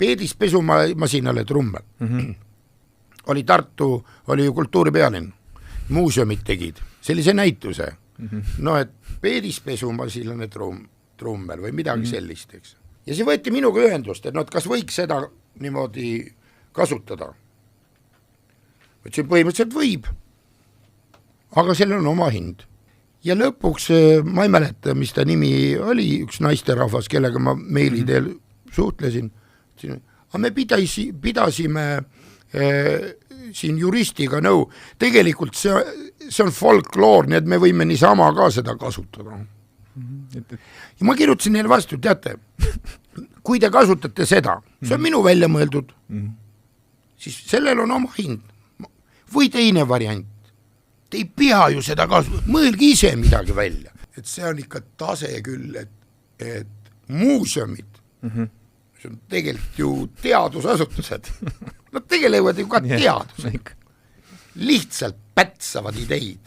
Peedis pesumasinale trummel. Oli Tartu, oli ju kultuuripealinn, muuseumid tegid sellise näituse, no et Peedis pesumasinale trummel või midagi sellist, eks. Ja see võeti minuga ühendust, et no, kas võiks seda niimoodi kasutada. Ütlesin, põhimõtteliselt võib, aga sellel on oma hind. Ja lõpuks, ma ei mäleta, mis ta nimi oli, üks naisterahvas, kellega ma meili teel suhtlesin, aga me pidasime siin juristiga nõu, tegelikult see on folkloor, nii et me võime niisama ka seda kasutada. Ja ma kirjutasin neile vastu, teate, kui te kasutate seda, see on minu välja mõeldud, siis sellel on oma hind. Või teine variant, te ei pea ju seda kasutada, mõelge ise midagi välja. Et see on ikka tase küll, et muuseumid, see on tegelikult ju teadusasutused, nad tegelevad ju ka teadusega. Lihtsalt pätsavad ideid.